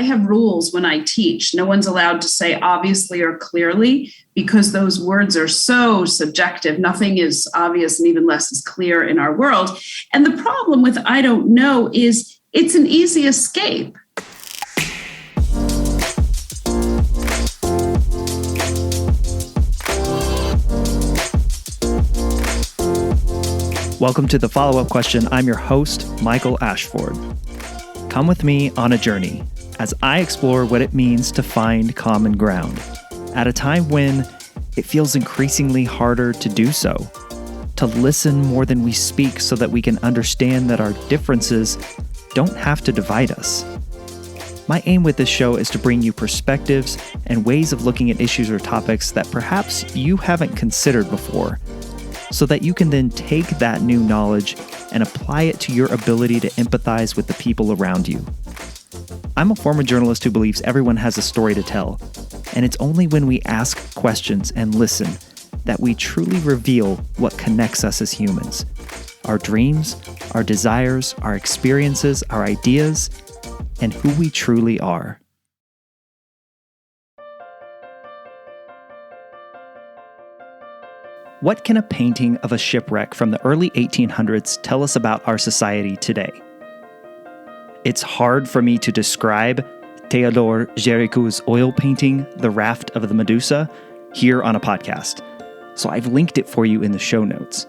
I have rules when I teach. No one's allowed to say obviously or clearly because those words are so subjective. Nothing is obvious and even less is clear in our world. And the problem with I don't know is it's an easy escape. Welcome to the follow-up question. I'm your host, Michael Ashford. Come with me on a journey as I explore what it means to find common ground at a time when it feels increasingly harder to do so, to listen more than we speak so that we can understand that our differences don't have to divide us. My aim with this show is to bring you perspectives and ways of looking at issues or topics that perhaps you haven't considered before, so that you can then take that new knowledge and apply it to your ability to empathize with the people around you. I'm a former journalist who believes everyone has a story to tell, and it's only when we ask questions and listen that we truly reveal what connects us as humans. Our dreams, our desires, our experiences, our ideas, and who we truly are. What can a painting of a shipwreck from the early 1800s tell us about our society today? It's hard for me to describe Theodore Géricault's oil painting, The Raft of the Medusa, here on a podcast, so I've linked it for you in the show notes.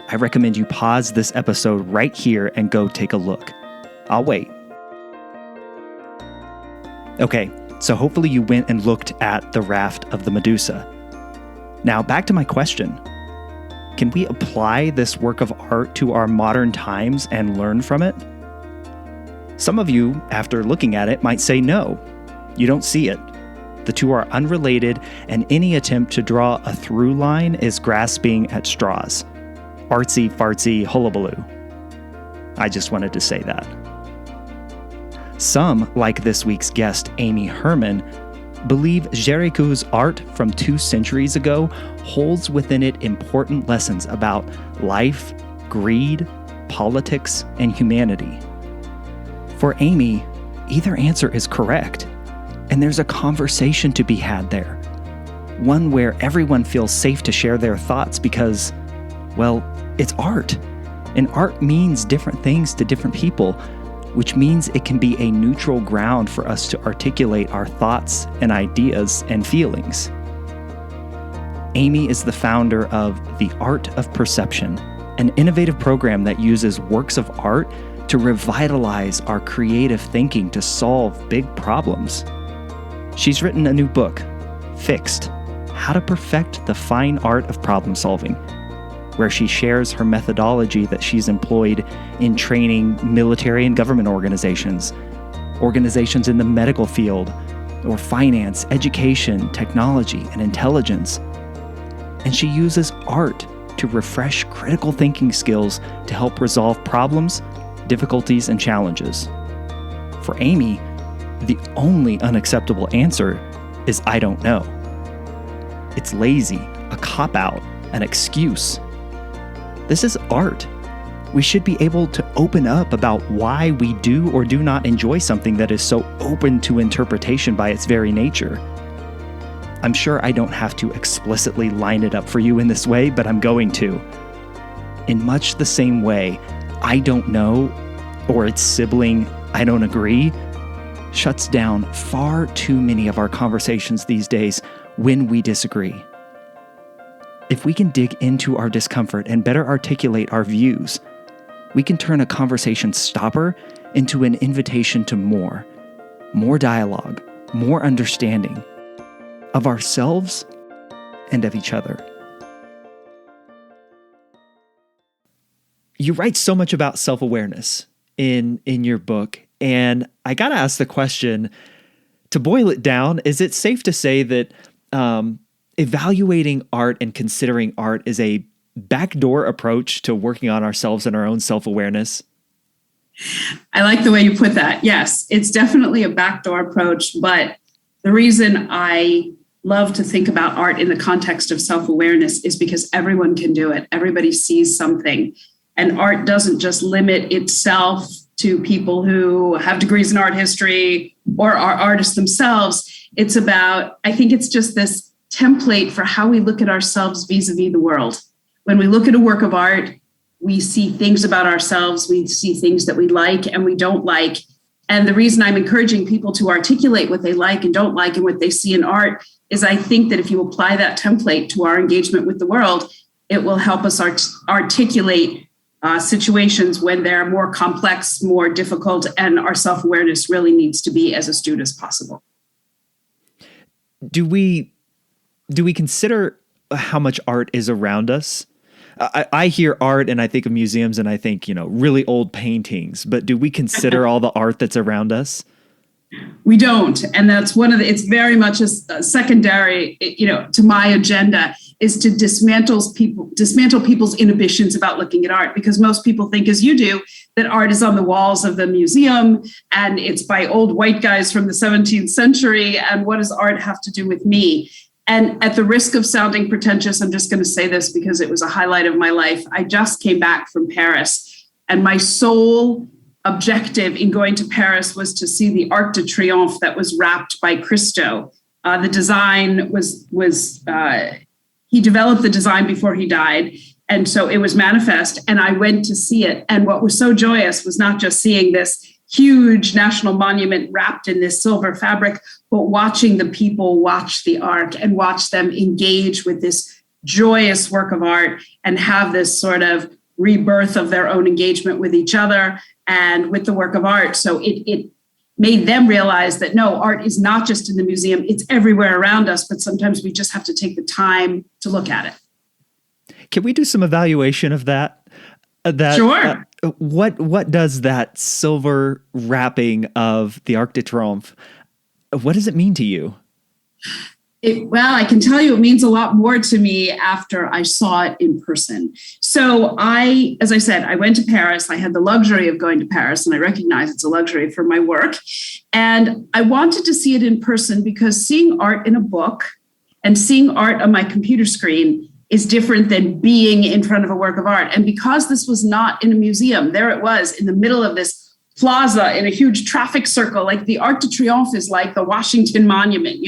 I recommend you pause this episode right here and go take a look. I'll wait. Okay, so hopefully you went and looked at The Raft of the Medusa. Now, back to my question. Can we apply this work of art to our modern times and learn from it? Some of you, after looking at it, might say no, you don't see it. The two are unrelated, and any attempt to draw a through line is grasping at straws. Artsy, fartsy, hullabaloo. I just wanted to say that. Some, like this week's guest, Amy Herman, believe Géricault's art from 2 centuries ago holds within it important lessons about life, greed, politics, and humanity. For Amy, either answer is correct, and there's a conversation to be had there. One where everyone feels safe to share their thoughts because, well, it's art. And art means different things to different people, which means it can be a neutral ground for us to articulate our thoughts and ideas and feelings. Amy is the founder of The Art of Perception, an innovative program that uses works of art to revitalize our creative thinking to solve big problems. She's written a new book, Fixed: How to Perfect the Fine Art of Problem Solving, where she shares her methodology that she's employed in training military and government organizations in the medical field, or finance, education, technology, and intelligence. And she uses art to refresh critical thinking skills to help resolve problems, difficulties, and challenges. For Amy, the only unacceptable answer is I don't know. It's lazy, a cop-out, an excuse. This is art. We should be able to open up about why we do or do not enjoy something that is so open to interpretation by its very nature. I'm sure I don't have to explicitly line it up for you in this way, but I'm going to. In much the same way, I don't know, or its sibling, I don't agree, shuts down far too many of our conversations these days when we disagree. If we can dig into our discomfort and better articulate our views, we can turn a conversation stopper into an invitation to more dialogue, more understanding of ourselves and of each other. You write so much about self-awareness in your book, and I gotta ask the question, to boil it down, is it safe to say that evaluating art and considering art is a backdoor approach to working on ourselves and our own self-awareness? I like the way you put that. Yes, it's definitely a backdoor approach, but the reason I love to think about art in the context of self-awareness is because everyone can do it. Everybody sees something. And art doesn't just limit itself to people who have degrees in art history or are artists themselves. It's about, I think it's just this template for how we look at ourselves vis-a-vis the world. When we look at a work of art, we see things about ourselves, we see things that we like and we don't like. And the reason I'm encouraging people to articulate what they like and don't like and what they see in art is I think that if you apply that template to our engagement with the world, it will help us articulate situations when they're more complex, more difficult, and our self-awareness really needs to be as astute as possible. Do we consider how much art is around us? I hear art and I think of museums and I think, really old paintings, but do we consider all the art that's around us? We don't. And that's it's very much a secondary, to my agenda is to dismantle people's inhibitions about looking at art, because most people think, as you do, that art is on the walls of the museum and it's by old white guys from the 17th century. And what does art have to do with me? And at the risk of sounding pretentious, I'm just going to say this because it was a highlight of my life. I just came back from Paris, and my sole objective in going to Paris was to see the Arc de Triomphe that was wrapped by Christo. The design he developed the design before he died. And so it was manifest, and I went to see it. And what was so joyous was not just seeing this huge national monument wrapped in this silver fabric, but watching the people watch the art and watch them engage with this joyous work of art and have this sort of rebirth of their own engagement with each other and with the work of art. So it made them realize that no, art is not just in the museum, it's everywhere around us, but sometimes we just have to take the time to look at it. Can we do some evaluation of that? Sure. What does that silver wrapping of the Arc de Triomphe, what does it mean to you? Well, I can tell you it means a lot more to me after I saw it in person. So as I said, I went to Paris. I had the luxury of going to Paris, and I recognize it's a luxury for my work. And I wanted to see it in person because seeing art in a book and seeing art on my computer screen is different than being in front of a work of art. And because this was not in a museum, there it was in the middle of this plaza in a huge traffic circle. Like the Arc de Triomphe is like the Washington Monument.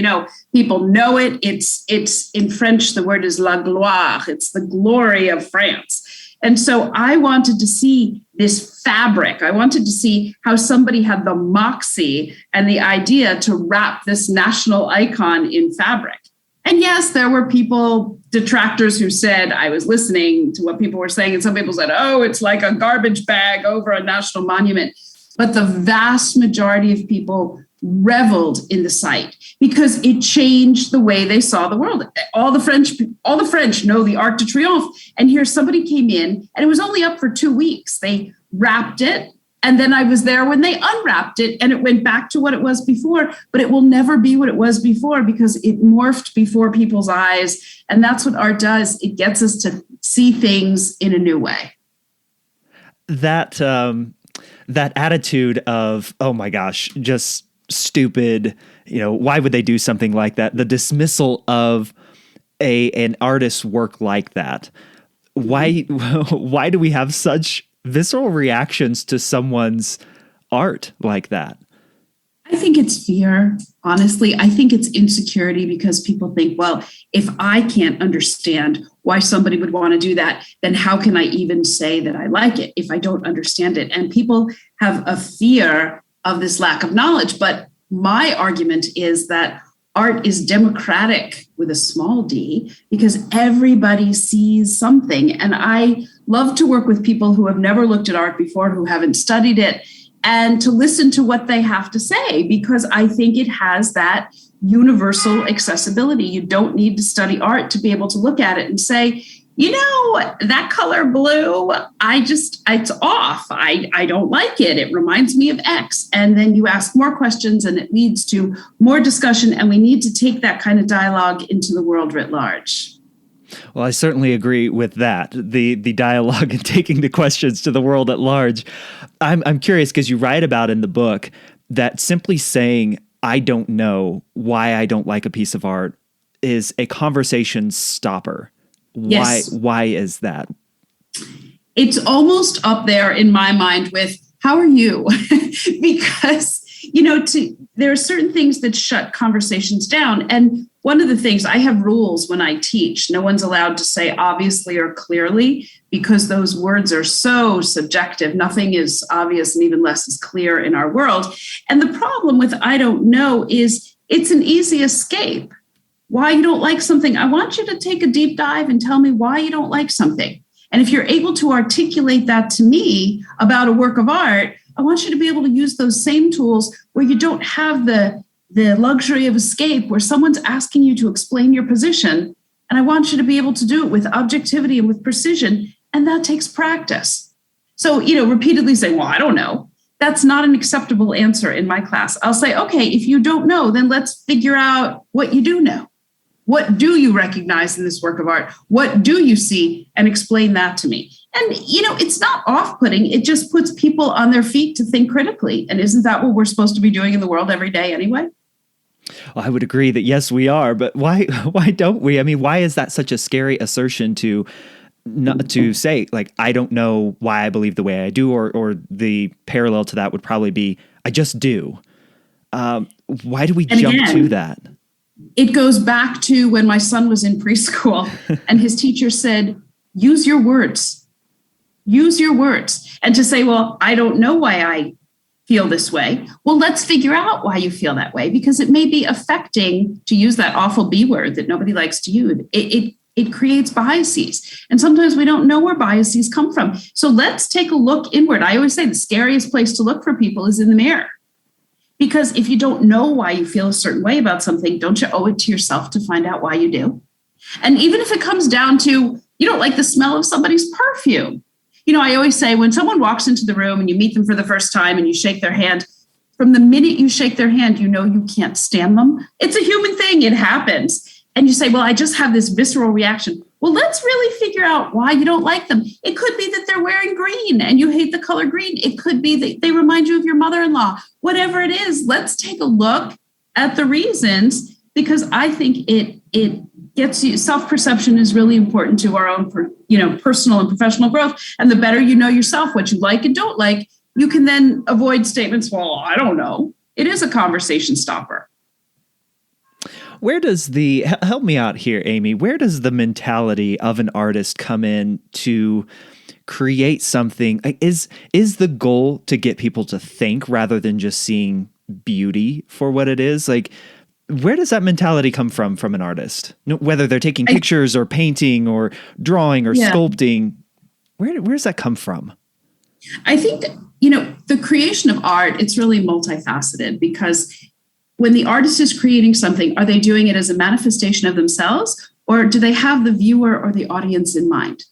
People know it. It's in French, the word is la gloire. It's the glory of France. And so I wanted to see this fabric. I wanted to see how somebody had the moxie and the idea to wrap this national icon in fabric. And yes, there were detractors who said, I was listening to what people were saying, and some people said, oh, it's like a garbage bag over a national monument. But the vast majority of people reveled in the sight because it changed the way they saw the world. All the French know the Arc de Triomphe. And here somebody came in, and it was only up for 2 weeks. They wrapped it. And then I was there when they unwrapped it, and it went back to what it was before, but it will never be what it was before because it morphed before people's eyes. And that's what art does. It gets us to see things in a new way. That attitude of, oh my gosh, just stupid, why would they do something like that? The dismissal of an artist's work like that. Why do we have such visceral reactions to someone's art like that? I think it's fear. Honestly, I think it's insecurity because people think, well, if I can't understand why somebody would want to do that, then how can I even say that I like it if I don't understand it? And people have a fear of this lack of knowledge. But my argument is that art is democratic with a small d because everybody sees something. And I love to work with people who have never looked at art before, who haven't studied it, and to listen to what they have to say, because I think it has that universal accessibility. You don't need to study art to be able to look at it and say, that color blue, it's off. I don't like it. It reminds me of X. And then you ask more questions and it leads to more discussion. And we need to take that kind of dialogue into the world writ large. Well, I certainly agree with that. The dialogue and taking the questions to the world at large. I'm curious because you write about in the book that simply saying, I don't know why I don't like a piece of art is a conversation stopper. Yes. Why is that? It's almost up there in my mind with how are you? Because, there are certain things that shut conversations down. And one of the things, I have rules when I teach. No one's allowed to say obviously or clearly, because those words are so subjective. Nothing is obvious and even less is clear in our world. And the problem with I don't know is it's an easy escape. Why you don't like something, I want you to take a deep dive and tell me why you don't like something. And if you're able to articulate that to me about a work of art, I want you to be able to use those same tools where you don't have the luxury of escape, where someone's asking you to explain your position. And I want you to be able to do it with objectivity and with precision. And that takes practice. So, repeatedly saying, well, I don't know. That's not an acceptable answer in my class. I'll say, okay, if you don't know, then let's figure out what you do know. What do you recognize in this work of art? What do you see? And explain that to me. And, it's not off-putting. It just puts people on their feet to think critically. And isn't that what we're supposed to be doing in the world every day anyway? Well, I would agree that yes, we are. But why don't we? I mean, why is that such a scary assertion to not to say, like, I don't know why I believe the way I do, or the parallel to that would probably be, I just do. Why do we jump to that? It goes back to when my son was in preschool and his teacher said, use your words. Use your words. And to say, well, I don't know why I feel this way. Well, let's figure out why you feel that way, because it may be affecting, to use that awful B word that nobody likes to use. It creates biases. And sometimes we don't know where biases come from. So let's take a look inward. I always say the scariest place to look for people is in the mirror. Because if you don't know why you feel a certain way about something, don't you owe it to yourself to find out why you do? And even if it comes down to, you don't like the smell of somebody's perfume. I always say when someone walks into the room and you meet them for the first time and you shake their hand, from the minute you shake their hand, you can't stand them. It's a human thing. It happens. And you say, well, I just have this visceral reaction. Well, let's really figure out why you don't like them. It could be that they're wearing green and you hate the color green. It could be that they remind you of your mother-in-law. Whatever it is, let's take a look at the reasons, because I think it gets you, self-perception is really important to our own, personal and professional growth. And the better you know yourself, what you like and don't like, you can then avoid statements, well, I don't know. It is a conversation stopper. Where does help me out here, Amy, where does the mentality of an artist come in to create something? Is the goal to get people to think rather than just seeing beauty for what it is? Like, where does that mentality come from an artist? Whether they're taking pictures or painting or drawing or sculpting, where does that come from? I think, the creation of art, it's really multifaceted, because when the artist is creating something, are they doing it as a manifestation of themselves, or do they have the viewer or the audience in mind?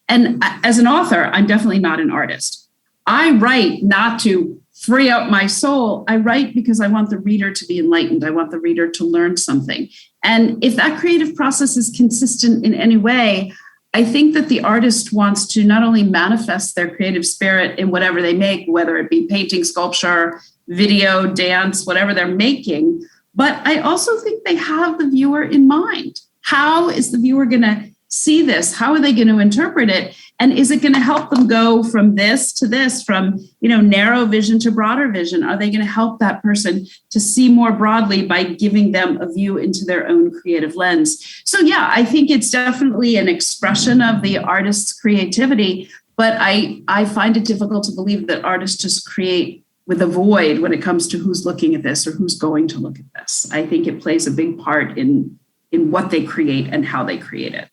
And as an author, I'm definitely not an artist. I write not to free up my soul. I write because I want the reader to be enlightened. I want the reader to learn something. And if that creative process is consistent in any way, I think that the artist wants to not only manifest their creative spirit in whatever they make, whether it be painting, sculpture, video, dance, whatever they're making, but I also think they have the viewer in mind. How is the viewer going to see this? How are they going to interpret it? And is it going to help them go from this to this, from, narrow vision to broader vision? Are they going to help that person to see more broadly by giving them a view into their own creative lens? So, yeah, I think it's definitely an expression of the artist's creativity, but I find it difficult to believe that artists just create with a void when it comes to who's looking at this or who's going to look at this. I think it plays a big part in what they create and how they create it.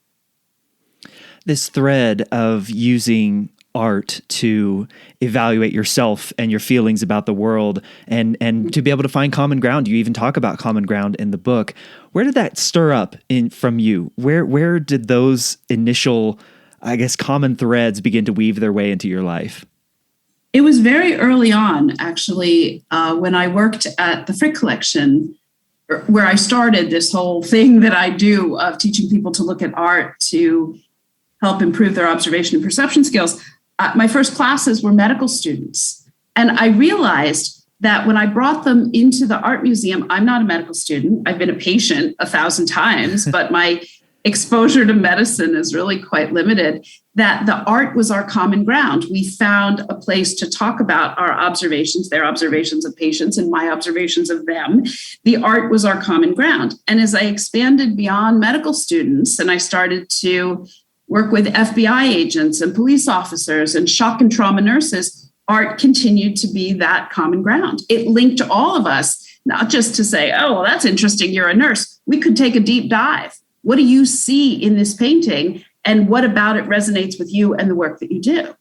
This thread of using art to evaluate yourself and your feelings about the world and to be able to find common ground. You even talk about common ground in the book. Where did that stir up from you? Where did those initial, common threads begin to weave their way into your life? It was very early on, actually, when I worked at the Frick Collection, where I started this whole thing that I do of teaching people to look at art to help improve their observation and perception skills. My first classes were medical students. And I realized that when I brought them into the art museum, I'm not a medical student. I've been a patient 1,000 times, but my exposure to medicine is really quite limited, that the art was our common ground. We found a place to talk about our observations, their observations of patients and my observations of them. The art was our common ground. And as I expanded beyond medical students and I started to work with FBI agents and police officers and shock and trauma nurses, art continued to be that common ground. It linked all of us, not just to say, oh, well, that's interesting, you're a nurse. We could take a deep dive. What do you see in this painting? And what about it resonates with you and the work that you do?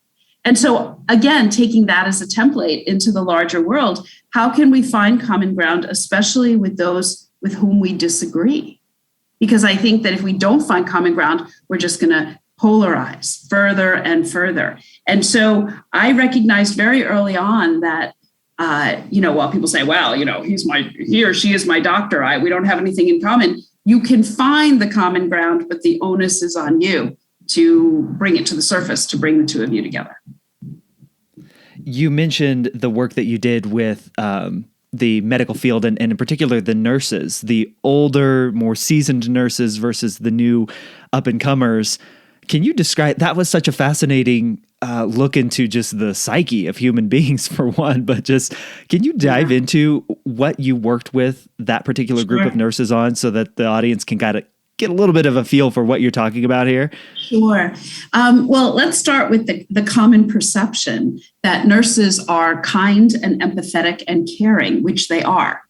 And so, again, taking that as a template into the larger world, how can we find common ground, especially with those with whom we disagree? Because I think that if we don't find common ground, we're just going to polarize further and further. And so I recognized very early on that, while people say, well, he or she is my doctor, we don't have anything in common. You can find the common ground, but the onus is on you to bring it to the surface, to bring the two of you together. You mentioned the work that you did with the medical field and in particular the nurses, the older, more seasoned nurses versus the new up-and-comers. Can you describe, that was such a fascinating look into just the psyche of human beings for one, but just can you dive into what you worked with that particular group of nurses on so that the audience can kind of get a little bit of a feel for what you're talking about here? Sure. Well, let's start with the common perception that nurses are kind and empathetic and caring, which they are.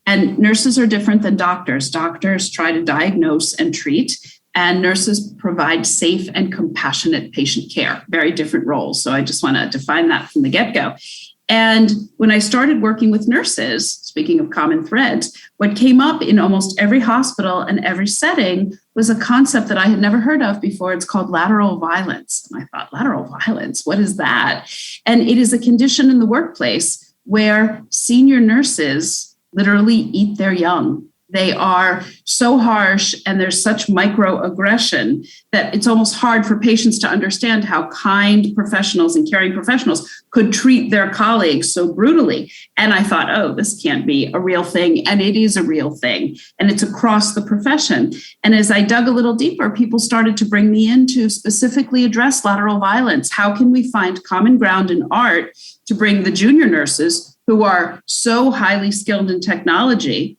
And nurses are different than doctors. Doctors try to diagnose and treat, and nurses provide safe and compassionate patient care, very different roles. So I just want to define that from the get-go. And when I started working with nurses, speaking of common threads, what came up in almost every hospital and every setting was a concept that I had never heard of before. It's called lateral violence. And I thought, lateral violence, what is that? And it is a condition in the workplace where senior nurses literally eat their young. They are so harsh and there's such microaggression that it's almost hard for patients to understand how kind professionals and caring professionals could treat their colleagues so brutally. And I thought, oh, this can't be a real thing. And it is a real thing. And it's across the profession. And as I dug a little deeper, people started to bring me in to specifically address lateral violence. How can we find common ground in art to bring the junior nurses who are so highly skilled in technology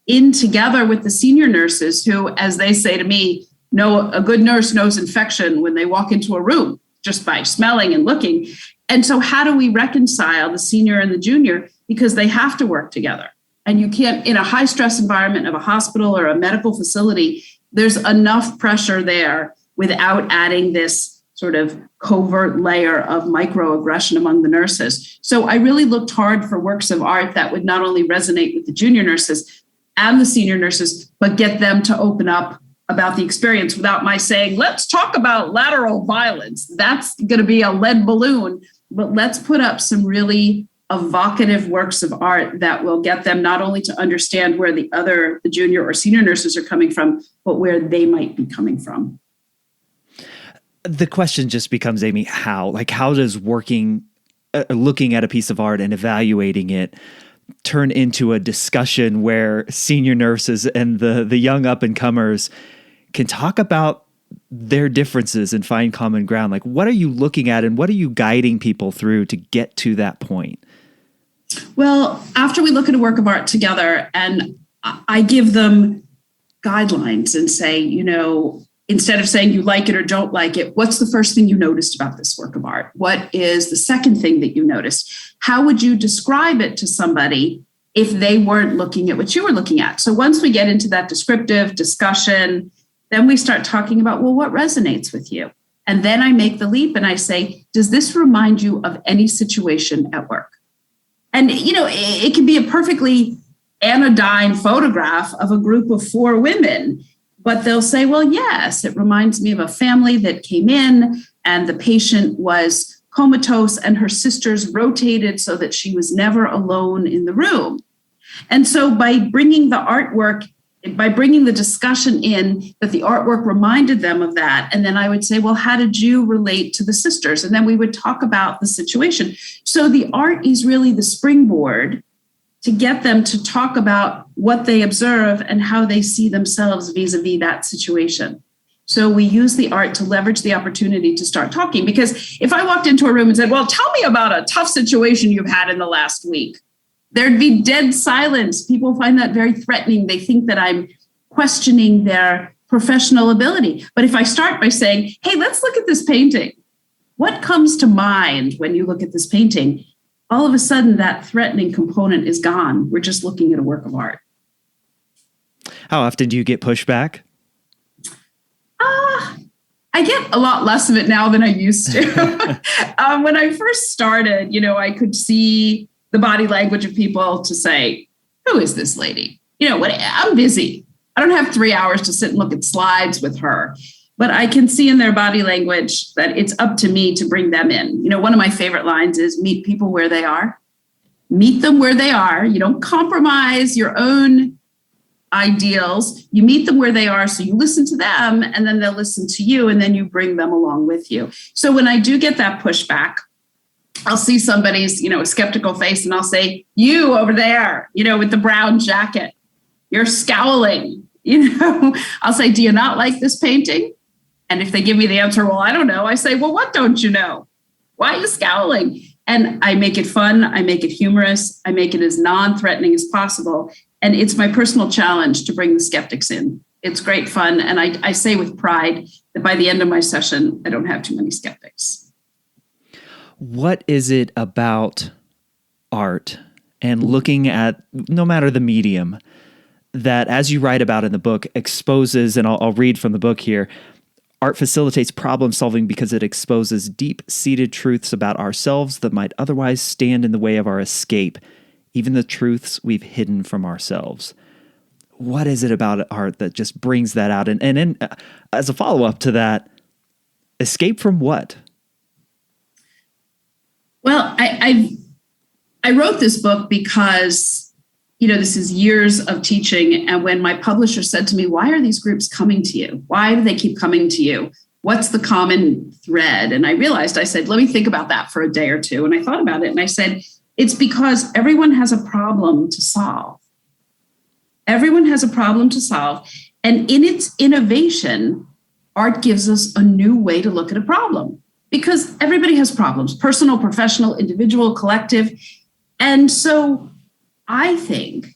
in together with the senior nurses who, as they say to me, know a good nurse knows infection when they walk into a room just by smelling and looking. And so how do we reconcile the senior and the junior? Because they have to work together. And you can't, in a high stress environment of a hospital or a medical facility, there's enough pressure there without adding this sort of covert layer of microaggression among the nurses. So I really looked hard for works of art that would not only resonate with the junior nurses and the senior nurses, but get them to open up about the experience without my saying, let's talk about lateral violence. That's going to be a lead balloon, but let's put up some really evocative works of art that will get them not only to understand where the junior or senior nurses are coming from, but where they might be coming from. The question just becomes, Amy, how does looking at a piece of art and evaluating it turn into a discussion where senior nurses and the young up-and-comers can talk about their differences and find common ground? Like, what are you looking at and what are you guiding people through to get to that point? Well, after we look at a work of art together and I give them guidelines and say, instead of saying you like it or don't like it, what's the first thing you noticed about this work of art? What is the second thing that you noticed? How would you describe it to somebody if they weren't looking at what you were looking at? So once we get into that descriptive discussion, then we start talking about, well, what resonates with you? And then I make the leap and I say, does this remind you of any situation at work? And, it can be a perfectly anodyne photograph of a group of 4 women. But they'll say, well, yes, it reminds me of a family that came in and the patient was comatose and her sisters rotated so that she was never alone in the room. And so by bringing the discussion in that the artwork reminded them of that, and then I would say, well, how did you relate to the sisters? And then we would talk about the situation. So the art is really the springboard to get them to talk about what they observe and how they see themselves vis-a-vis that situation. So we use the art to leverage the opportunity to start talking. Because if I walked into a room and said, well, tell me about a tough situation you've had in the last week, there'd be dead silence. People find that very threatening. They think that I'm questioning their professional ability. But if I start by saying, hey, let's look at this painting. What comes to mind when you look at this painting? All of a sudden, that threatening component is gone. We're just looking at a work of art. How often do you get pushback? I get a lot less of it now than I used to. When I first started, I could see the body language of people to say, who is this lady? I'm busy. I don't have 3 hours to sit and look at slides with her. But I can see in their body language that it's up to me to bring them in. One of my favorite lines is meet people where they are. Meet them where they are. You don't compromise your own ideals. You meet them where they are. So you listen to them and then they'll listen to you and then you bring them along with you. So when I do get that pushback, I'll see somebody's, skeptical face and I'll say, you over there, with the brown jacket, you're scowling. I'll say, do you not like this painting? And if they give me the answer, well, I don't know. I say, well, what don't you know? Why are you scowling? And I make it fun. I make it humorous. I make it as non-threatening as possible. And it's my personal challenge to bring the skeptics in. It's great fun. And I say with pride that by the end of my session, I don't have too many skeptics. What is it about art and looking at, no matter the medium, that, as you write about in the book, exposes, and I'll read from the book here, art facilitates problem solving because it exposes deep-seated truths about ourselves that might otherwise stand in the way of our escape, even the truths we've hidden from ourselves. What is it about art that just brings that out? And as a follow-up to that, escape from what? Well, I wrote this book because, this is years of teaching. And when my publisher said to me, why are these groups coming to you? Why do they keep coming to you? What's the common thread? And I realized, I said, let me think about that for a day or two. And I thought about it and I said, it's because everyone has a problem to solve. Everyone has a problem to solve. And in its innovation, art gives us a new way to look at a problem because everybody has problems, personal, professional, individual, collective. And so I think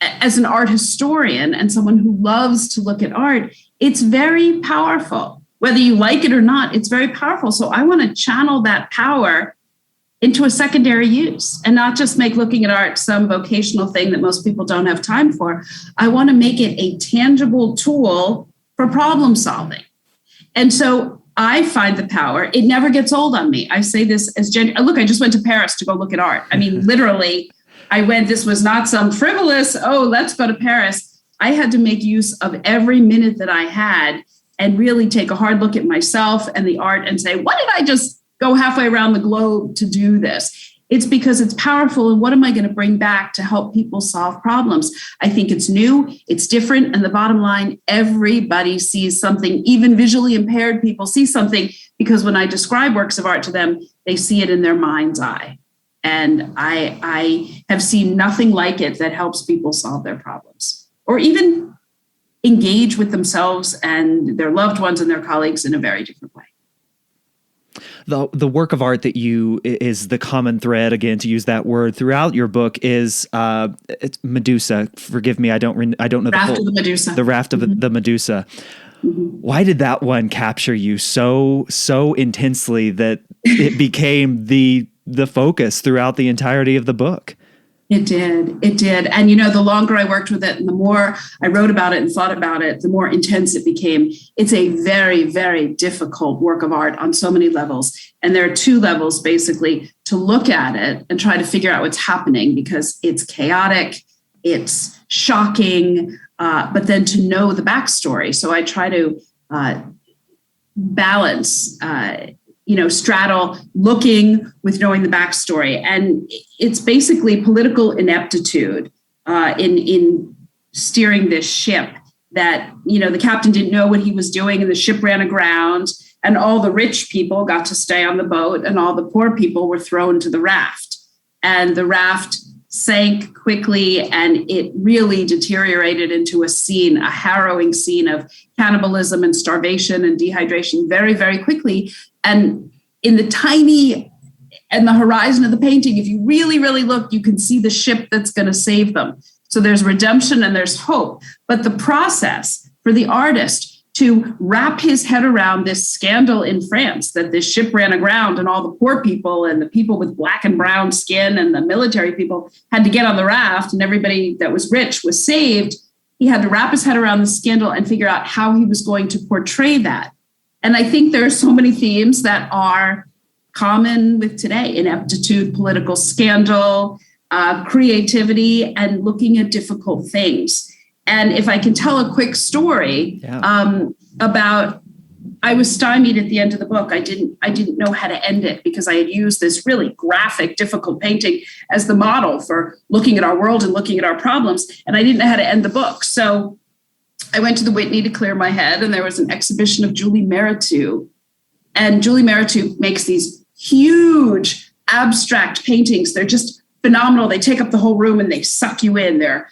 as an art historian and someone who loves to look at art, it's very powerful. Whether you like it or not, it's very powerful. So I want to channel that power into a secondary use and not just make looking at art some vocational thing that most people don't have time for. I want to make it a tangible tool for problem solving. And so I find the power. It never gets old on me. I say this as look, I just went to Paris to go look at art. I mean, literally, this was not some frivolous, let's go to Paris. I had to make use of every minute that I had and really take a hard look at myself and the art and say, what did I just go halfway around the globe to do this? It's because it's powerful. And what am I going to bring back to help people solve problems? I think it's new, it's different. And the bottom line, everybody sees something, even visually impaired people see something, because when I describe works of art to them, they see it in their mind's eye. And I have seen nothing like it that helps people solve their problems or even engage with themselves and their loved ones and their colleagues in a very different way. The work of art that is the common thread, again, to use that word throughout your book, is it's Medusa. Forgive me, I don't know the Raft of the Medusa. The Raft of the Medusa. Mm-hmm. Why did that one capture you so intensely that it became the focus throughout the entirety of the book? It did. And, the longer I worked with it and the more I wrote about it and thought about it, the more intense it became. It's a very, very difficult work of art on so many levels. And there are two levels, basically, to look at it and try to figure out what's happening, because it's chaotic, it's shocking, but then to know the backstory. So I try to balance straddle looking with knowing the backstory. And it's basically political ineptitude in steering this ship that, the captain didn't know what he was doing and the ship ran aground and all the rich people got to stay on the boat and all the poor people were thrown to the raft. And the raft sank quickly, and it really deteriorated into a harrowing scene of cannibalism and starvation and dehydration very, very quickly. And in the horizon of the painting, if you really, really look, you can see the ship that's going to save them. So there's redemption and there's hope. But the process for the artist to wrap his head around this scandal in France, that this ship ran aground and all the poor people and the people with black and brown skin and the military people had to get on the raft and everybody that was rich was saved. He had to wrap his head around the scandal and figure out how he was going to portray that. And I think there are so many themes that are common with today: ineptitude, political scandal, creativity, and looking at difficult things. And if I can tell a quick story about, I was stymied at the end of the book. I didn't know how to end it because I had used this really graphic, difficult painting as the model for looking at our world and looking at our problems. And I didn't know how to end the book. So I went to the Whitney to clear my head, and there was an exhibition of Julie Meritou. And Julie Meritou makes these huge abstract paintings. They're just phenomenal. They take up the whole room and they suck you in. Their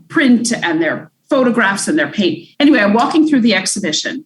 print and their photographs and their paint. Anyway, I'm walking through the exhibition,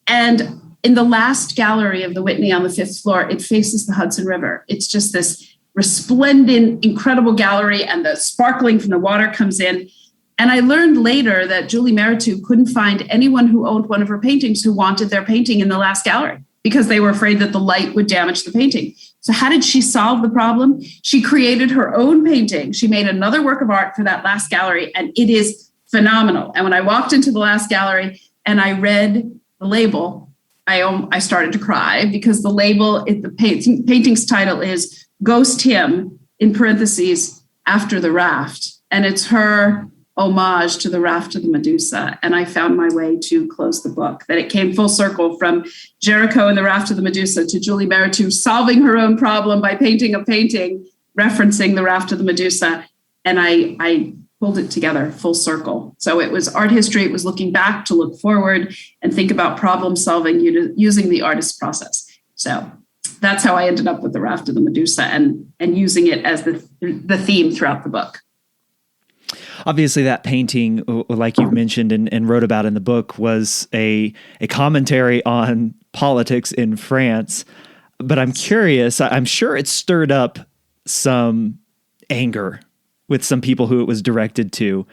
and in the last gallery of the Whitney on the 5th floor, it faces the Hudson River. It's just this resplendent, incredible gallery, and the sparkling from the water comes in. And I learned later that Julie Meritou couldn't find anyone who owned one of her paintings who wanted their painting in the last gallery because they were afraid that the light would damage the painting. So how did she solve the problem? She created her own painting. She made another work of art for that last gallery, and it is phenomenal. And when I walked into the last gallery and I read the label, I started to cry because the label, the painting's title is Ghost Hymn, in parentheses, After the Raft. And it's her homage to the raft of the Medusa. And I found my way to close the book, that it came full circle from Jericho and the raft of the Medusa to Julie Meritou solving her own problem by painting a painting referencing the raft of the Medusa. And I pulled it together full circle. So it was art history. It was looking back to look forward and think about problem solving using the artist process. So that's how I ended up with the raft of the Medusa and using it as the theme throughout the book. Obviously, that painting, like you've mentioned and wrote about in the book, was a commentary on politics in France. But I'm curious, I'm sure it stirred up some anger with some people who it was directed to.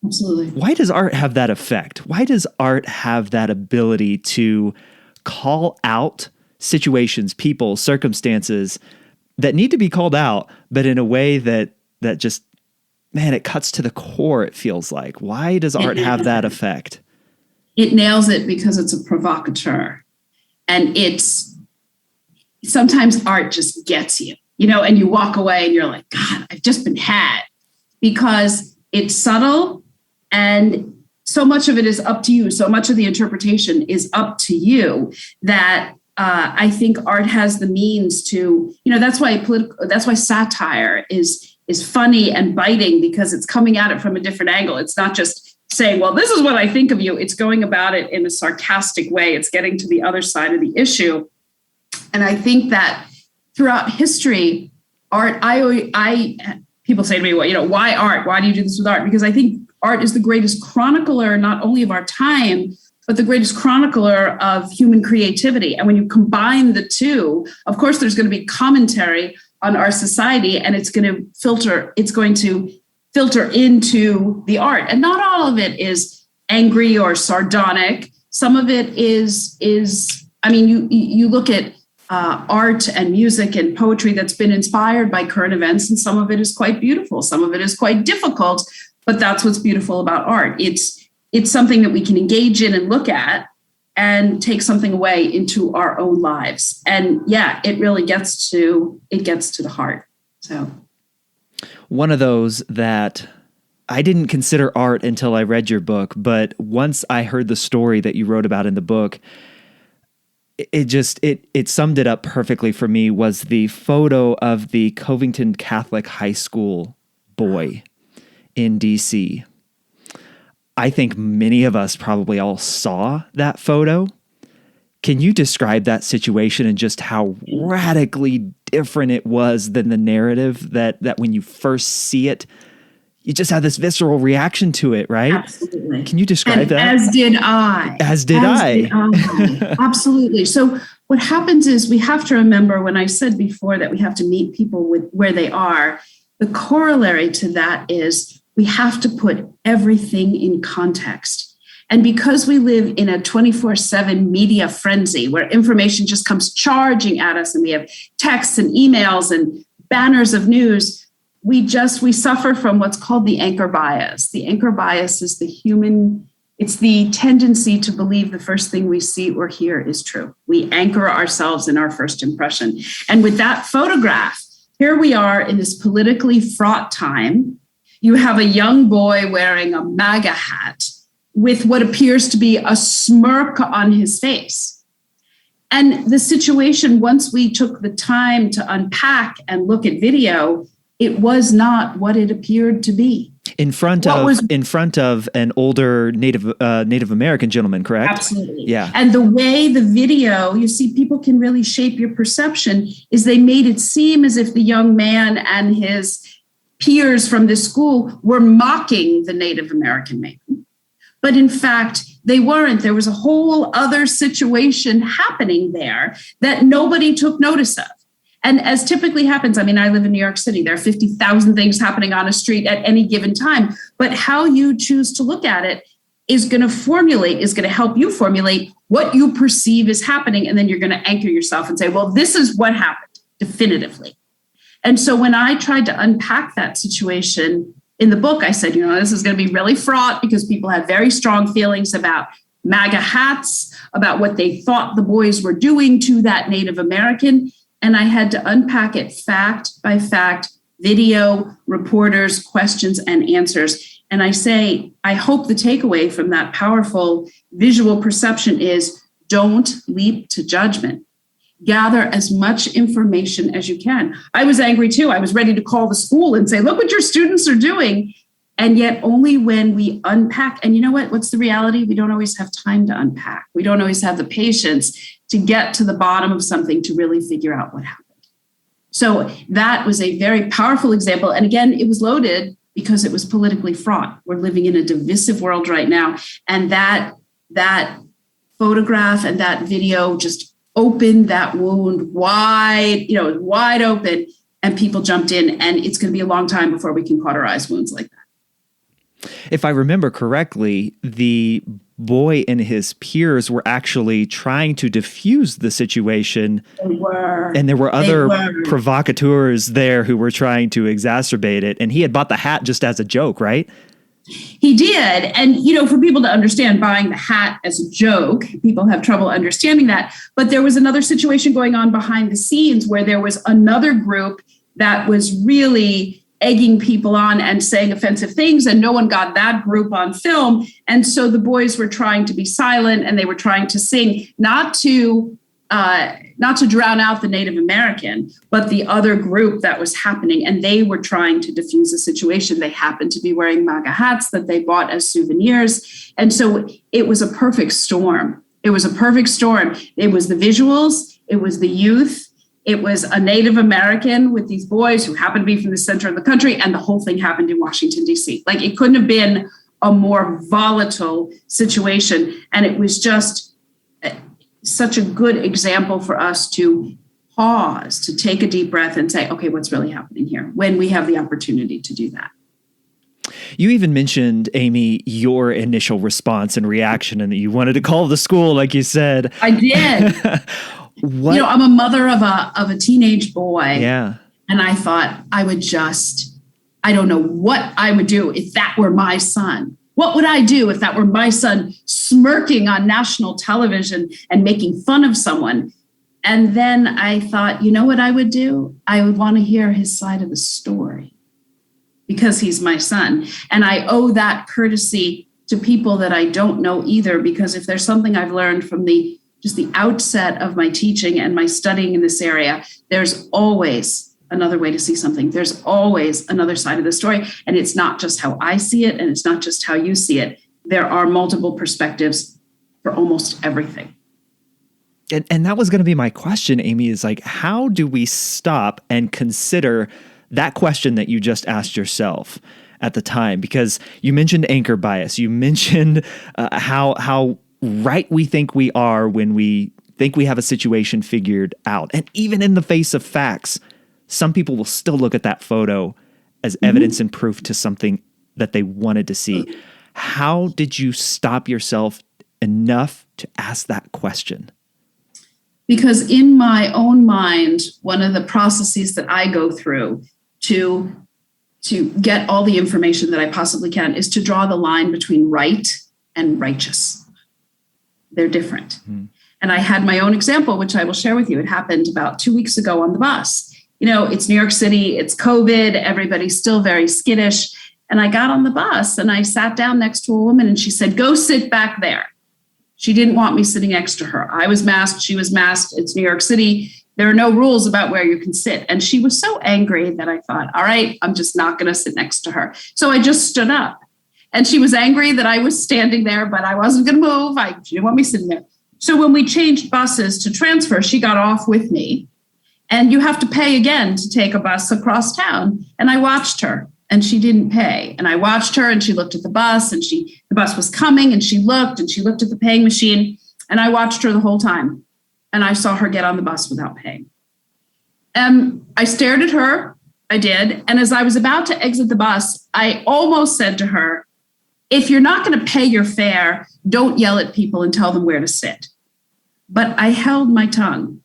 Absolutely. Why does art have that effect? Why does art have that ability to call out situations, people, circumstances that need to be called out, but in a way that just, man, it cuts to the core, it feels like? Why does art have that effect? It nails it because it's a provocateur. And sometimes art just gets you, and you walk away and you're like, God, I've just been had, because it's subtle and so much of it is up to you. So much of the interpretation is up to you that I think art has the means to, that's why satire is funny and biting, because it's coming at it from a different angle. It's not just saying, well, this is what I think of you. It's going about it in a sarcastic way. It's getting to the other side of the issue. And I think that throughout history, art, people say to me, well, why art? Why do you do this with art? Because I think art is the greatest chronicler, not only of our time, but the greatest chronicler of human creativity. And when you combine the two, of course, there's going to be commentary on our society, and it's going to filter into the art. And not all of it is angry or sardonic. Some of it is you look at art and music and poetry that's been inspired by current events, and some of it is quite beautiful. Some of it is quite difficult, but that's what's beautiful about art. It's something that we can engage in and look at and take something away into our own lives. And yeah, it really gets to the heart. So one of those that I didn't consider art until I read your book, but once I heard the story that you wrote about in the book, it summed it up perfectly for me, was the photo of the Covington Catholic High School boy in DC. I think many of us probably all saw that photo. Can you describe that situation and just how radically different it was than the narrative that when you first see it, you just have this visceral reaction to it, right? Absolutely. Can you describe that? As did I. As did I. Absolutely. So what happens is we have to remember, when I said before that we have to meet people with where they are, the corollary to that is we have to put everything in context. And because we live in a 24/7 media frenzy where information just comes charging at us and we have texts and emails and banners of news, we suffer from what's called the anchor bias. The anchor bias is it's the tendency to believe the first thing we see or hear is true. We anchor ourselves in our first impression. And with that photograph, here we are in this politically fraught time. You have a young boy wearing a MAGA hat with what appears to be a smirk on his face. And the situation, once we took the time to unpack and look at video, it was not what it appeared to be. In front of an older Native American gentleman, correct? Absolutely. Yeah. And the way the video, you see, people can really shape your perception, is they made it seem as if the young man and his peers from this school were mocking the Native American man. But in fact, they weren't. There was a whole other situation happening there that nobody took notice of. And as typically happens, I mean, I live in New York City. There are 50,000 things happening on a street at any given time. But how you choose to look at it is going to help you formulate what you perceive is happening. And then you're going to anchor yourself and say, well, this is what happened definitively. And so when I tried to unpack that situation in the book, I said, this is going to be really fraught because people have very strong feelings about MAGA hats, about what they thought the boys were doing to that Native American. And I had to unpack it fact by fact, video, reporters, questions, and answers. And I hope the takeaway from that powerful visual perception is don't leap to judgment. Gather as much information as you can. I was angry too. I was ready to call the school and say, look what your students are doing. And yet only when we unpack, and you know what? What's the reality? We don't always have time to unpack. We don't always have the patience to get to the bottom of something to really figure out what happened. So that was a very powerful example. And again, it was loaded because it was politically fraught. We're living in a divisive world right now. And that photograph and that video just opened that wound wide open, and people jumped in. And it's going to be a long time before we can cauterize wounds like that. If I remember correctly, the boy and his peers were actually trying to diffuse the situation. They were. And there were other provocateurs there who were trying to exacerbate it. And he had bought the hat just as a joke, right? He did. And, for people to understand buying the hat as a joke, people have trouble understanding that. But there was another situation going on behind the scenes where there was another group that was really egging people on and saying offensive things, and no one got that group on film. And so the boys were trying to be silent, and they were trying to sing, not to drown out the Native American, but the other group that was happening. And they were trying to diffuse the situation. They happened to be wearing MAGA hats that they bought as souvenirs. And so it was a perfect storm. It was a perfect storm. It was the visuals. It was the youth. It was a Native American with these boys who happened to be from the center of the country, and the whole thing happened in Washington, D.C. Like, it couldn't have been a more volatile situation. And it was just such a good example for us to pause, to take a deep breath and say, okay, what's really happening here, when we have the opportunity to do that. You even mentioned, Amy, your initial response and reaction, and that you wanted to call the school, like you said. I did. What? I'm a mother of a teenage boy. Yeah. And I thought I don't know what I would do if that were my son. What would I do if that were my son smirking on national television and making fun of someone? And then I thought, you know what I would do? I would want to hear his side of the story because he's my son. And I owe that courtesy to people that I don't know either, because if there's something I've learned from the outset of my teaching and my studying in this area, there's always another way to see something. There's always another side of the story. And it's not just how I see it, and it's not just how you see it. There are multiple perspectives for almost everything. And that was going to be my question, Amy, is like, how do we stop and consider that question that you just asked yourself at the time? Because you mentioned anchor bias. You mentioned how right we think we are when we think we have a situation figured out. And even in the face of facts, some people will still look at that photo as evidence and proof to something that they wanted to see. How did you stop yourself enough to ask that question? Because in my own mind, one of the processes that I go through to get all the information that I possibly can is to draw the line between right and righteous. They're different. And I had my own example, which I will share with you. It happened about 2 weeks ago on the bus. It's New York City, it's COVID, everybody's still very skittish. And I got on the bus and I sat down next to a woman and she said, "Go sit back there." She didn't want me sitting next to her. I was masked, she was masked. It's New York City. There are no rules about where you can sit. And she was so angry that I thought, all right, I'm just not going to sit next to her. So I just stood up. And she was angry that I was standing there, but I wasn't going to move. She didn't want me sitting there. So when we changed buses to transfer, she got off with me. And you have to pay again to take a bus across town. And I watched her. And she didn't pay. And I watched her and she looked at the bus and the bus was coming and she looked at the paying machine. And I watched her the whole time. And I saw her get on the bus without paying. I stared at her. I did. And as I was about to exit the bus, I almost said to her, "If you're not going to pay your fare, don't yell at people and tell them where to sit." But I held my tongue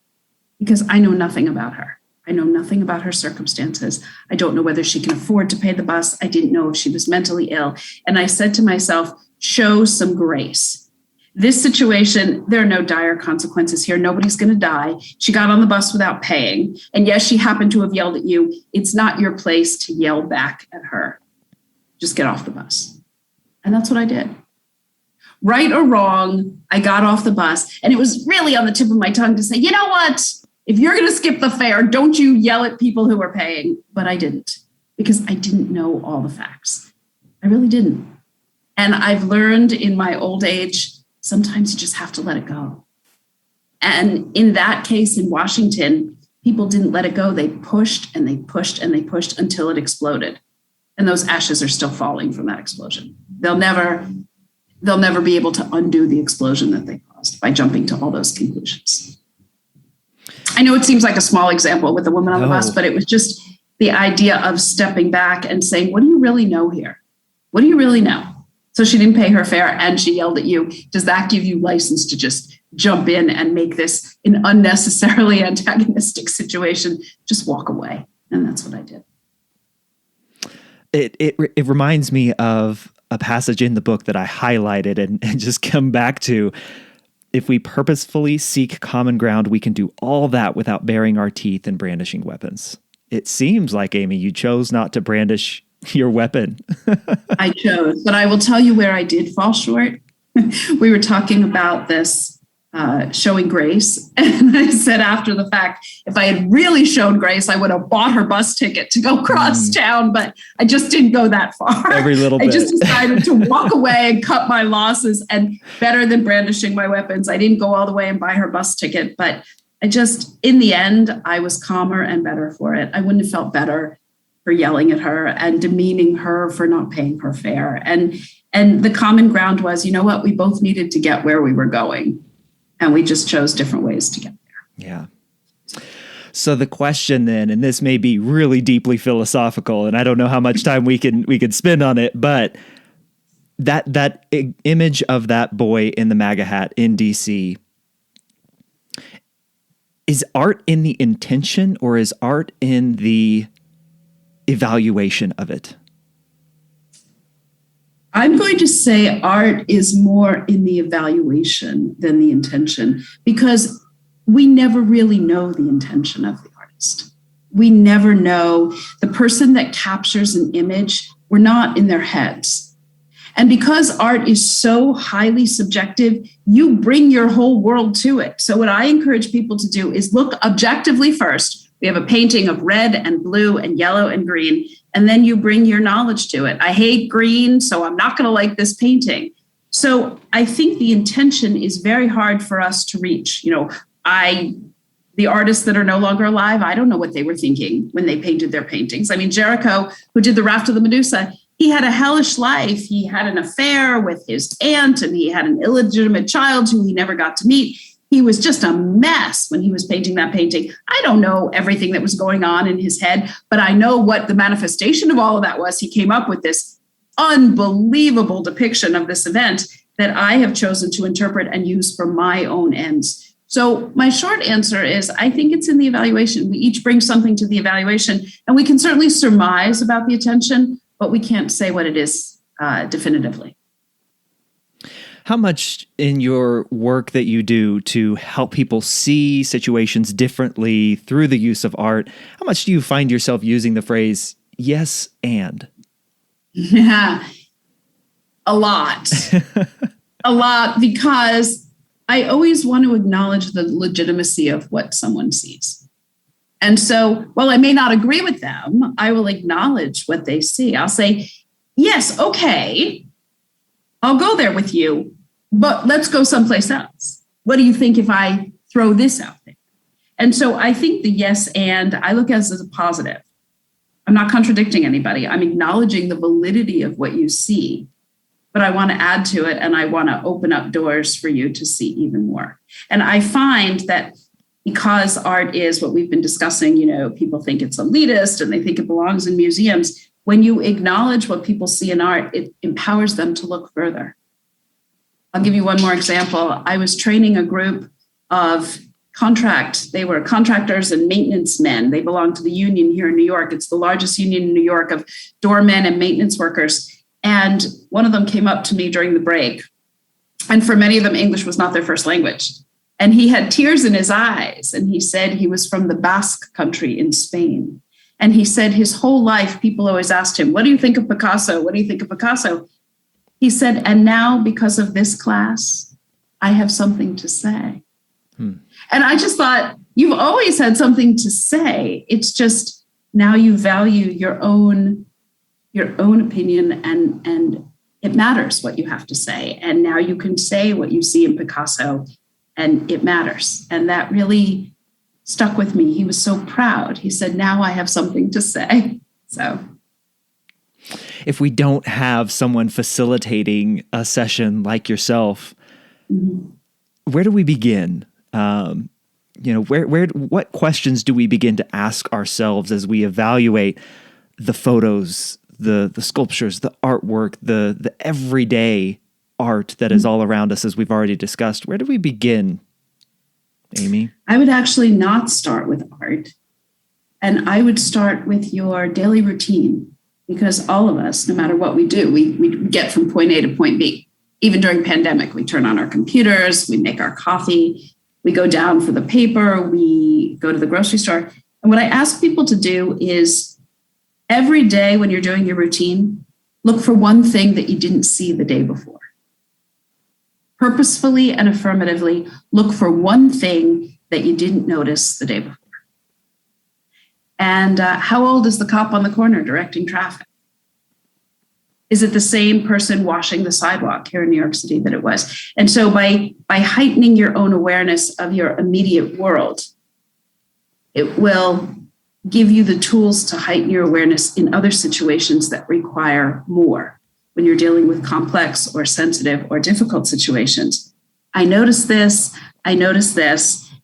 because I know nothing about her. I know nothing about her circumstances. I don't know whether she can afford to pay the bus. I didn't know if she was mentally ill. And I said to myself, show some grace. This situation, there are no dire consequences here. Nobody's going to die. She got on the bus without paying. And yes, she happened to have yelled at you. It's not your place to yell back at her. Just get off the bus. And that's what I did. Right or wrong, I got off the bus. And it was really on the tip of my tongue to say, you know what? If you're going to skip the fare, don't you yell at people who are paying. But I didn't, because I didn't know all the facts. I really didn't. And I've learned in my old age, sometimes you just have to let it go. And in that case in Washington, people didn't let it go. They pushed and they pushed and they pushed until it exploded. And those ashes are still falling from that explosion. They'll never be able to undo the explosion that they caused by jumping to all those conclusions. I know it seems like a small example with the woman on the bus, but it was just the idea of stepping back and saying, what do you really know here? What do you really know? So she didn't pay her fare and she yelled at you. Does that give you license to just jump in and make this an unnecessarily antagonistic situation? Just walk away. And that's what I did. It reminds me of a passage in the book that I highlighted and just come back to. If we purposefully seek common ground, we can do all that without baring our teeth and brandishing weapons. It seems like, Amy, you chose not to brandish your weapon. I chose, but I will tell you where I did fall short. We were talking about this showing grace. And I said after the fact, if I had really shown grace, I would have bought her bus ticket to go cross town, but I just didn't go that far. Every little bit. I just decided to walk away and cut my losses, and better than brandishing my weapons, I didn't go all the way and buy her bus ticket, but in the end, I was calmer and better for it. I wouldn't have felt better for yelling at her and demeaning her for not paying her fare. And the common ground was, you know what, we both needed to get where we were going. And we just chose different ways to get there. Yeah. So the question then, and this may be really deeply philosophical, and I don't know how much time we could spend on it, but that image of that boy in the MAGA hat in DC, is art in the intention or is art in the evaluation of it? I'm going to say art is more in the evaluation than the intention, because we never really know the intention of the artist. We never know. The person that captures an image, we're not in their heads. And because art is so highly subjective, you bring your whole world to it. So what I encourage people to do is look objectively first. We have a painting of red and blue and yellow and green, and then you bring your knowledge to it. I hate green, so I'm not going to like this painting. So I think the intention is very hard for us to reach. The artists that are no longer alive, I don't know what they were thinking when they painted their paintings. I mean, Jericho, who did the Raft of the Medusa, he had a hellish life. He had an affair with his aunt, and he had an illegitimate child who he never got to meet. He was just a mess when he was painting that painting. I don't know everything that was going on in his head, but I know what the manifestation of all of that was. He came up with this unbelievable depiction of this event that I have chosen to interpret and use for my own ends. So my short answer is, I think it's in the evaluation. We each bring something to the evaluation, and we can certainly surmise about the attention, but we can't say what it is definitively. How much in your work that you do to help people see situations differently through the use of art, how much do you find yourself using the phrase, yes, and? Yeah, a lot. A lot, because I always want to acknowledge the legitimacy of what someone sees. And so, while I may not agree with them, I will acknowledge what they see. I'll say, yes, okay, I'll go there with you, but let's go someplace else. What do you think if I throw this out there? And so I think the yes and I look at as a positive. I'm not contradicting anybody. I'm acknowledging the validity of what you see, but I want to add to it, and I want to open up doors for you to see even more. And I find that because art is what we've been discussing, people think it's elitist and they think it belongs in museums. When you acknowledge what people see in art, it empowers them to look further. I'll give you one more example. I was training a group of they were contractors and maintenance men. They belong to the union here in New York. It's the largest union in New York of doormen and maintenance workers. And one of them came up to me during the break. And for many of them, English was not their first language. And he had tears in his eyes. And he said he was from the Basque country in Spain. And he said his whole life, people always asked him, what do you think of Picasso? What do you think of Picasso? He said, and now because of this class, I have something to say. And I just thought, you've always had something to say. It's just now you value your own opinion, and it matters what you have to say. And now you can say what you see in Picasso, and it matters. And that really stuck with me. He was so proud. He said, now I have something to say. So if we don't have someone facilitating a session like yourself, where do we begin? What questions do we begin to ask ourselves as we evaluate the photos, the sculptures, the artwork, the everyday art that is all around us, as we've already discussed? Where do we begin, Amy? I would actually not start with art, and I would start with your daily routine, because all of us, no matter what we do, we get from point A to point B. Even during pandemic, we turn on our computers, we make our coffee, we go down for the paper, we go to the grocery store. And what I ask people to do is every day when you're doing your routine, look for one thing that you didn't see the day before. Purposefully and affirmatively look for one thing that you didn't notice the day before. And how old is the cop on the corner directing traffic? Is it the same person washing the sidewalk here in New York City that it was? And so by heightening your own awareness of your immediate world, it will give you the tools to heighten your awareness in other situations that require more when you're dealing with complex or sensitive or difficult situations. I notice this,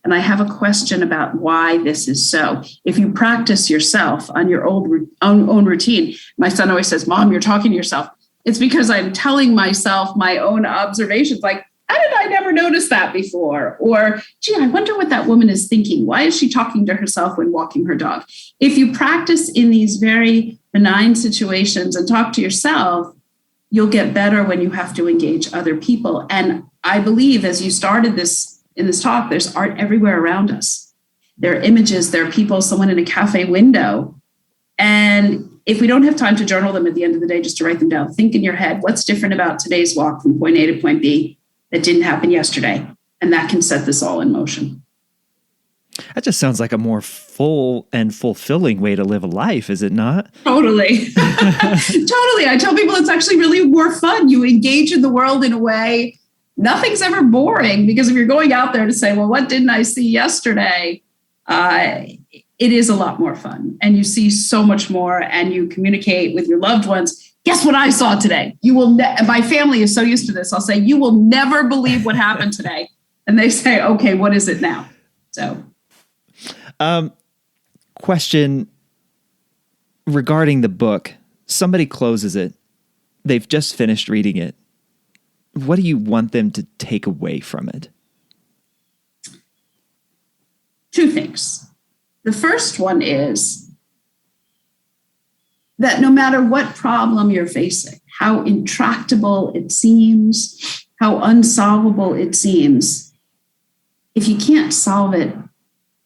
and I have a question about why this is so. If you practice yourself on your own routine, my son always says, Mom, you're talking to yourself. It's because I'm telling myself my own observations, like, how did I never notice that before? Or, gee, I wonder what that woman is thinking. Why is she talking to herself when walking her dog? If you practice in these very benign situations and talk to yourself, you'll get better when you have to engage other people. And I believe, as you started in this talk, there's art everywhere around us. There are images, there are people, someone in a cafe window. And if we don't have time to journal them at the end of the day, just to write them down, think in your head, what's different about today's walk from point A to point B that didn't happen yesterday? And that can set this all in motion. That just sounds like a more full and fulfilling way to live a life, is it not? Totally. Totally. I tell people it's actually really more fun. You engage in the world in a way nothing's ever boring, because if you're going out there to say, well, what didn't I see yesterday? It is a lot more fun, and you see so much more, and you communicate with your loved ones. Guess what I saw today? You will. My family is so used to this. I'll say, you will never believe what happened today. And they say, okay, what is it now? So. Question regarding the book. Somebody closes it. They've just finished reading it. What do you want them to take away from it? Two things. The first one is that no matter what problem you're facing, how intractable it seems, how unsolvable it seems, if you can't solve it,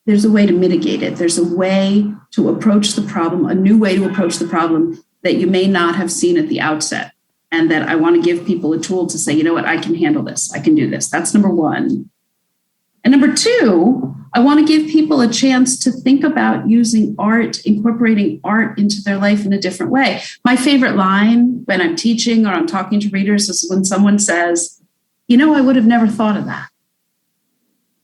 there's a way to mitigate it. There's a way to approach the problem, a new way to approach the problem that you may not have seen at the outset. And that I want to give people a tool to say, you know what, I can handle this. I can do this. That's number one. And number two, I want to give people a chance to think about using art, incorporating art into their life in a different way. My favorite line when I'm teaching or I'm talking to readers is when someone says, you know, I would have never thought of that.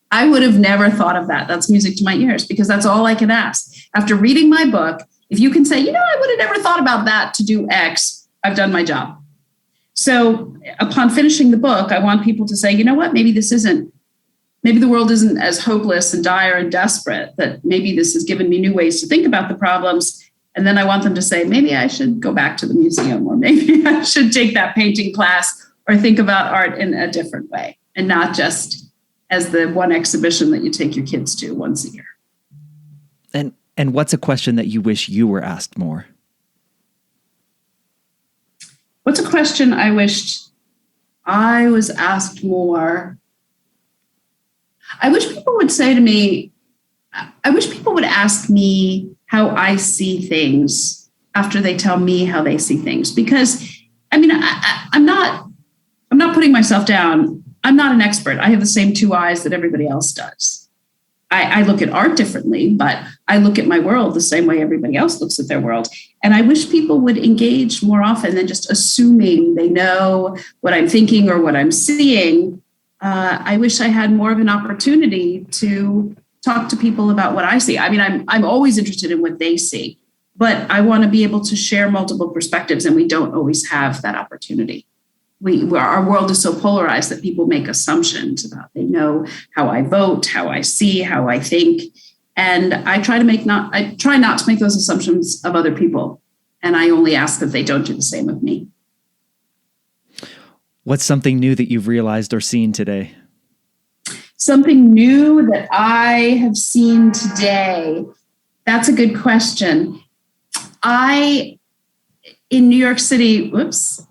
I would have never thought of that. That's music to my ears, because that's all I can ask. After reading my book, if you can say, you know, I would have never thought about that to do X, I've done my job. So upon finishing the book, I want people to say, you know what, maybe the world isn't as hopeless and dire and desperate, that maybe this has given me new ways to think about the problems. And then I want them to say, maybe I should go back to the museum, or maybe I should take that painting class, or think about art in a different way, and not just as the one exhibition that you take your kids to once a year. And what's a question that you wish you were asked more? What's a question I wished I was asked more? I wish people would say to me, I wish people would ask me how I see things after they tell me how they see things. Because, I mean, I'm not putting myself down. I'm not an expert. I have the same two eyes that everybody else does. I look at art differently, but I look at my world the same way everybody else looks at their world. And I wish people would engage more often than just assuming they know what I'm thinking or what I'm seeing. I wish I had more of an opportunity to talk to people about what I see. I mean, I'm always interested in what they see, but I want to be able to share multiple perspectives, and we don't always have that opportunity. Our world is so polarized that people make assumptions about, they know how I vote, how I see, how I think. And I try not to make those assumptions of other people. And I only ask that they don't do the same with me. What's something new that you've realized or seen today? Something new that I have seen today. That's a good question. In New York City,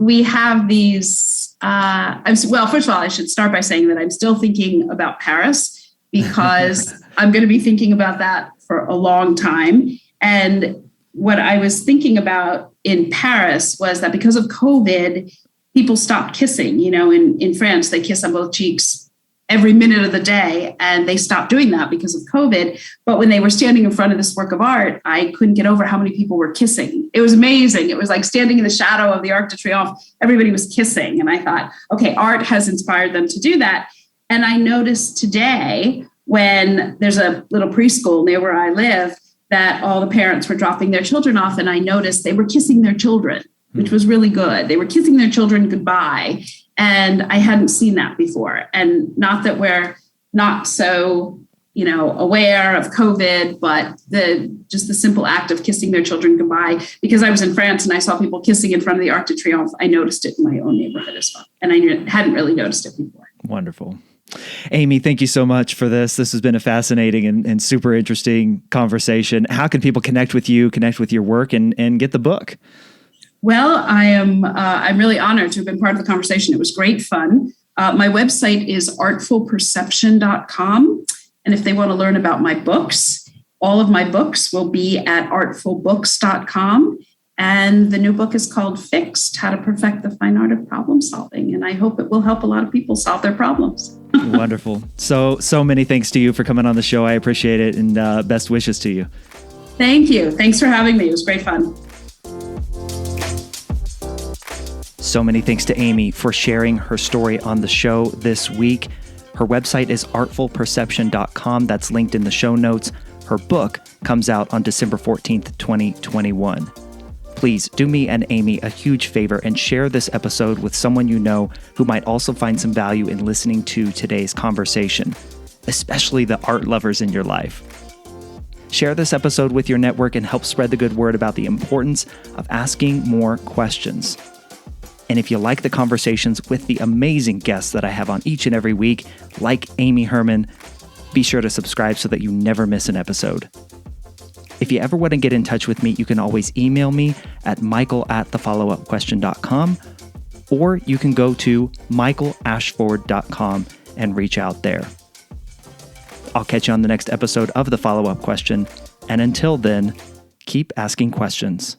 we have these, first of all, I should start by saying that I'm still thinking about Paris, because I'm going to be thinking about that for a long time. And what I was thinking about in Paris was that because of COVID, people stopped kissing. You know, in France, they kiss on both cheeks every minute of the day, and they stopped doing that because of COVID. But when they were standing in front of this work of art, I couldn't get over how many people were kissing. It was amazing. It was like standing in the shadow of the Arc de Triomphe. Everybody was kissing. And I thought, okay, art has inspired them to do that. And I noticed today, when there's a little preschool near where I live, that all the parents were dropping their children off. And I noticed they were kissing their children, which was really good. They were kissing their children goodbye. And I hadn't seen that before. And not that we're not so, aware of COVID, but the simple act of kissing their children goodbye. Because I was in France and I saw people kissing in front of the Arc de Triomphe, I noticed it in my own neighborhood as well. And I hadn't really noticed it before. Wonderful. Amy, thank you so much for this. This has been a fascinating and super interesting conversation. How can people connect with you, connect with your work, and get the book? Well, I'm really honored to have been part of the conversation. It was great fun. My website is artfulperception.com. And if they want to learn about my books, all of my books will be at artfulbooks.com. And the new book is called Fixed: How to Perfect the Fine Art of Problem Solving. And I hope it will help a lot of people solve their problems. Wonderful. So many thanks to you for coming on the show. I appreciate it. And best wishes to you. Thank you. Thanks for having me. It was great fun. So many thanks to Amy for sharing her story on the show this week. Her website is artfulperception.com. That's linked in the show notes. Her book comes out on December 14th, 2021. Please do me and Amy a huge favor and share this episode with someone you know who might also find some value in listening to today's conversation, especially the art lovers in your life. Share this episode with your network and help spread the good word about the importance of asking more questions. And if you like the conversations with the amazing guests that I have on each and every week, like Amy Herman, be sure to subscribe so that you never miss an episode. If you ever want to get in touch with me, you can always email me at michael@thefollowupquestion.com, or you can go to michaelashford.com and reach out there. I'll catch you on the next episode of The Follow-Up Question, and until then, keep asking questions.